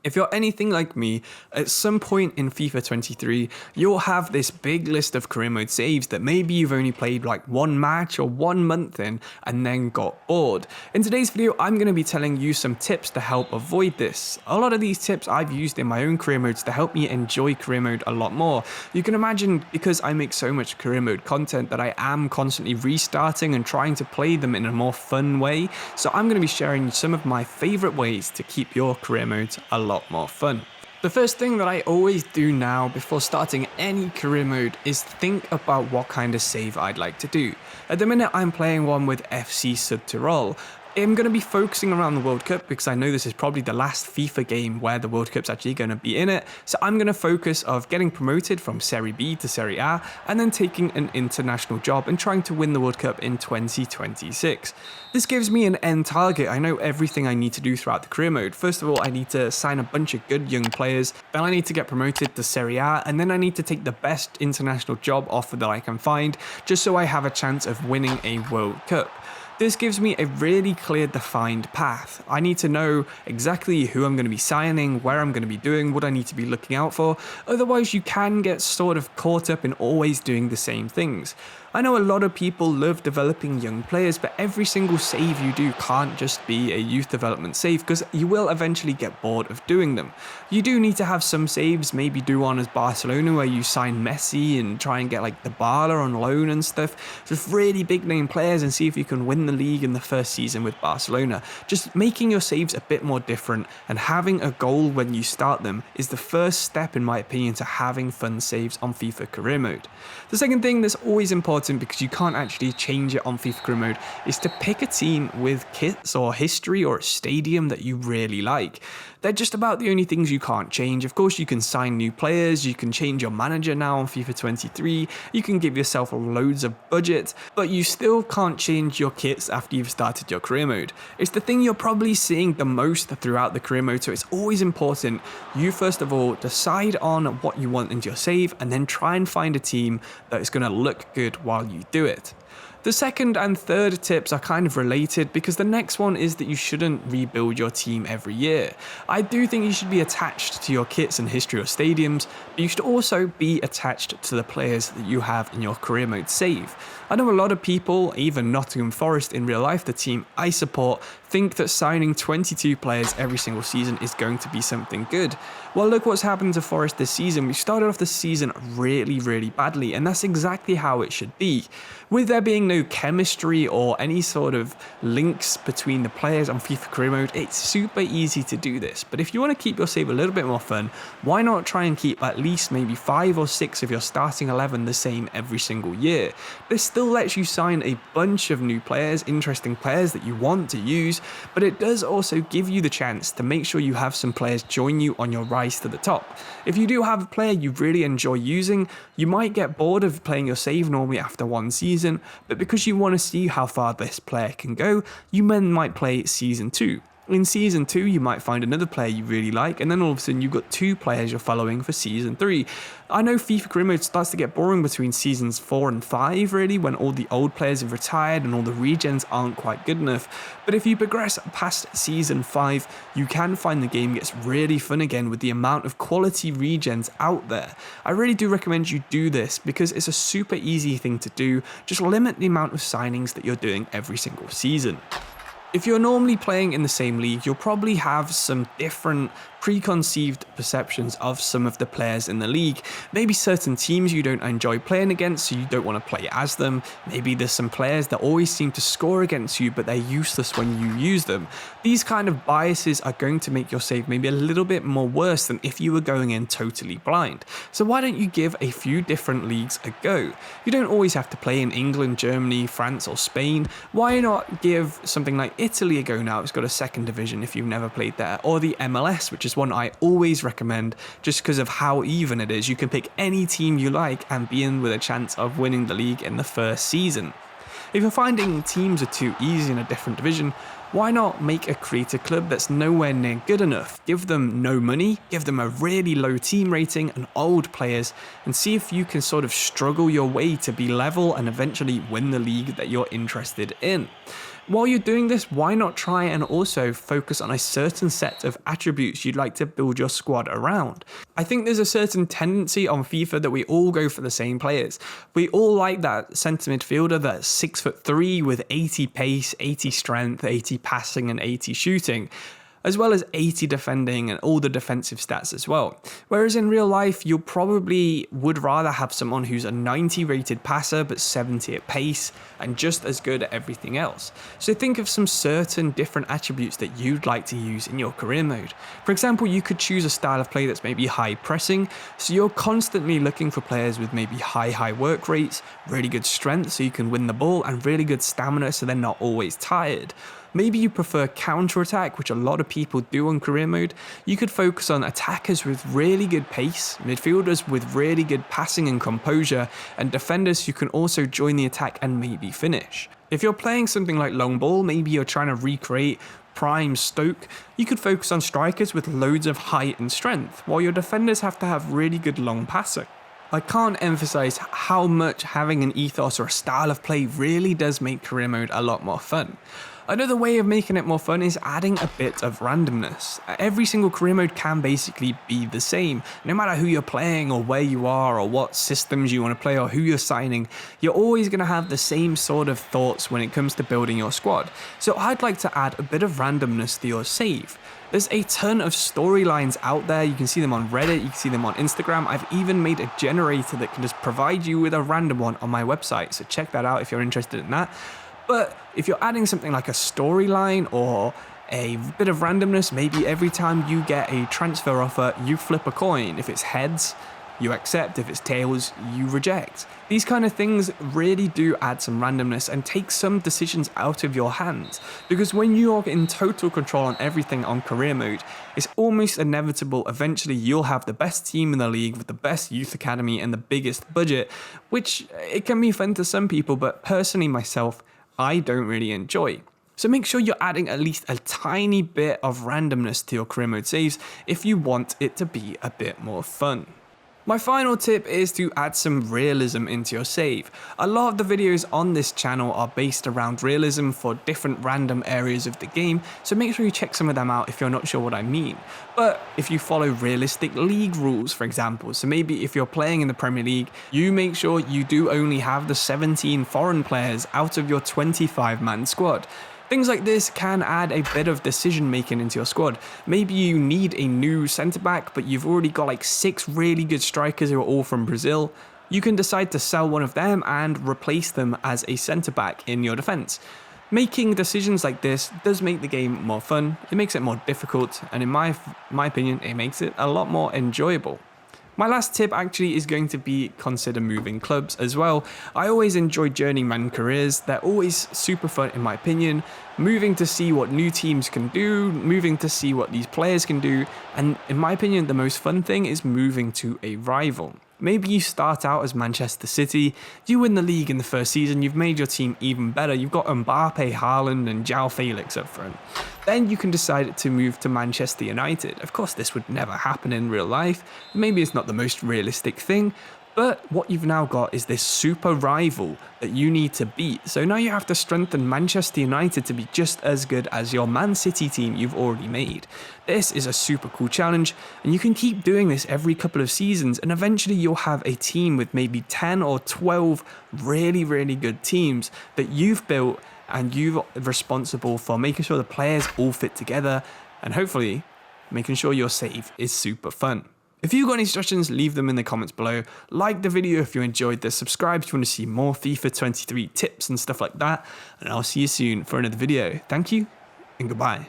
If you're anything like me, at some point in FIFA 23, you'll have this big list of career mode saves that maybe you've only played like one match or 1 month in and then got bored. In today's video, I'm going to be telling you some tips to help avoid this. A lot of these tips I've used in my own career modes to help me enjoy career mode a lot more. You can imagine, because I make so much career mode content, that I am constantly restarting and trying to play them in a more fun way. So I'm going to be sharing some of my favorite ways to keep your career modes a lot more fun. The first thing that I always do now before starting any career mode is think about what kind of save I'd like to do. At the minute I'm playing one with FC Südtirol. I'm going to be focusing around the World Cup because I know this is probably the last FIFA game where the World Cup's actually going to be in it. So I'm going to focus on getting promoted from Serie B to Serie A and then taking an international job and trying to win the World Cup in 2026. This gives me an end target. I know everything I need to do throughout the career mode. First of all, I need to sign a bunch of good young players. Then I need to get promoted to Serie A, and then I need to take the best international job offer that I can find just so I have a chance of winning a World Cup. This gives me a really clear defined path. I need to know exactly who I'm going to be signing, where I'm going to be doing, what I need to be looking out for. Otherwise, you can get sort of caught up in always doing the same things. I know a lot of people love developing young players, but every single save you do can't just be a youth development save because you will eventually get bored of doing them. You do need to have some saves, maybe do one as Barcelona where you sign Messi and try and get like Dybala on loan and stuff. Just really big name players and see if you can win the league in the first season with Barcelona. Just making your saves a bit more different and having a goal when you start them is the first step, in my opinion, to having fun saves on FIFA career mode. The second thing that's always important, because you can't actually change it on FIFA career mode, is to pick a team with kits or history or a stadium that you really like. They're just about the only things you can't change. Of course, you can sign new players, you can change your manager now on FIFA 23, you can give yourself loads of budget, but you still can't change your kits after you've started your career mode. It's the thing you're probably seeing the most throughout the career mode, so it's always important you first of all decide on what you want into your save and then try and find a team that is going to look good while you do it. The second and third tips are kind of related because the next one is that you shouldn't rebuild your team every year. I do think you should be attached to your kits and history or stadiums, but you should also be attached to the players that you have in your career mode save. I know a lot of people, even Nottingham Forest in real life, the team I support, think that signing 22 players every single season is going to be something good. Well, look what's happened to Forest this season. We started off the season really badly, and that's exactly how it should be. With there being no chemistry or any sort of links between the players on FIFA career mode, it's super easy to do this. But if you want to keep your save a little bit more fun, why not try and keep at least maybe 5 or 6 of your starting 11 the same every single year? This still lets you sign a bunch of new players, interesting players that you want to use, but it does also give you the chance to make sure you have some players join you on your rise to the top. If you do have a player you really enjoy using, you might get bored of playing your save normally after one season, but because you want to see how far this player can go, you then might play season 2. In season 2, you might find another player you really like, and then all of a sudden you've got 2 players you're following for season 3. I know FIFA career mode starts to get boring between seasons 4 and 5, really, when all the old players have retired and all the regens aren't quite good enough. But if you progress past season 5, you can find the game gets really fun again with the amount of quality regens out there. I really do recommend you do this because it's a super easy thing to do. Just limit the amount of signings that you're doing every single season. If you're normally playing in the same league, you'll probably have some different preconceived perceptions of some of the players in the league. Maybe certain teams you don't enjoy playing against, so you don't want to play as them. Maybe there's some players that always seem to score against you, but they're useless when you use them. These kind of biases are going to make your save maybe a little bit more worse than if you were going in totally blind. So why don't you give a few different leagues a go? You don't always have to play in England, Germany, France or Spain. Why not give something like Italy a go now? It's got a second division if you've never played there, or the MLS, which is one I always recommend just because of how even it is. You can pick any team you like and be in with a chance of winning the league in the first season. If you're finding teams are too easy in a different division, why not make a creator club that's nowhere near good enough? Give them no money, give them a really low team rating and old players, and see if you can sort of struggle your way to be level and eventually win the league that you're interested in. While you're doing this, why not try and also focus on a certain set of attributes you'd like to build your squad around? I think there's a certain tendency on FIFA that we all go for the same players. We all like that centre midfielder that's 6'3" with 80 pace, 80 strength, 80 passing and 80 shooting, as well as 80 defending and all the defensive stats as well. Whereas in real life, you probably would rather have someone who's a 90 rated passer but 70 at pace and just as good at everything else. So think of some certain different attributes that you'd like to use in your career mode. For example, you could choose a style of play that's maybe high pressing, so you're constantly looking for players with maybe high work rates, really good strength so you can win the ball, and really good stamina so they're not always tired. Maybe you prefer counter-attack, which a lot of people do on career mode. You could focus on attackers with really good pace, midfielders with really good passing and composure, and defenders who can also join the attack and maybe finish. If you're playing something like long ball, maybe you're trying to recreate prime Stoke, you could focus on strikers with loads of height and strength, while your defenders have to have really good long passing. I can't emphasize how much having an ethos or a style of play really does make career mode a lot more fun. Another way of making it more fun is adding a bit of randomness. Every single career mode can basically be the same. No matter who you're playing or where you are or what systems you want to play or who you're signing, you're always going to have the same sort of thoughts when it comes to building your squad. So I'd like to add a bit of randomness to your save. There's a ton of storylines out there. You can see them on Reddit, you can see them on Instagram. I've even made a generator that can just provide you with a random one on my website. So check that out if you're interested in that. But if you're adding something like a storyline or a bit of randomness, maybe every time you get a transfer offer, you flip a coin. If it's heads, you accept. If it's tails, you reject. These kind of things really do add some randomness and take some decisions out of your hands. Because when you're in total control on everything on career mode, it's almost inevitable eventually you'll have the best team in the league with the best youth academy and the biggest budget, which it can be fun to some people, but personally myself, I don't really enjoy. So make sure you're adding at least a tiny bit of randomness to your career mode saves if you want it to be a bit more fun. My final tip is to add some realism into your save. A lot of the videos on this channel are based around realism for different random areas of the game, so make sure you check some of them out if you're not sure what I mean. But if you follow realistic league rules, for example, so maybe if you're playing in the Premier League, you make sure you do only have the 17 foreign players out of your 25-man squad. Things like this can add a bit of decision making into your squad. Maybe you need a new centre back, but you've already got like 6 really good strikers who are all from Brazil. You can decide to sell one of them and replace them as a centre back in your defence. Making decisions like this does make the game more fun, it makes it more difficult, and in my opinion, it makes it a lot more enjoyable. My last tip actually is going to be consider moving clubs as well. I always enjoy journeyman careers. They're always super fun in my opinion. Moving to see what new teams can do, moving to see what these players can do, and in my opinion, the most fun thing is moving to a rival. Maybe you start out as Manchester City, you win the league in the first season, you've made your team even better, you've got Mbappe, Haaland and João Felix up front. Then you can decide to move to Manchester United. Of course, this would never happen in real life, maybe it's not the most realistic thing, but what you've now got is this super rival that you need to beat. So now you have to strengthen Manchester United to be just as good as your Man City team you've already made. This is a super cool challenge, and you can keep doing this every couple of seasons, and eventually you'll have a team with maybe 10 or 12 really good teams that you've built, and you're responsible for making sure the players all fit together, and hopefully making sure your save is super fun. If you've got any suggestions, leave them in the comments below. Like the video if you enjoyed this, subscribe if you want to see more FIFA 23 tips and stuff like that, and I'll see you soon for another video. Thank you, and goodbye.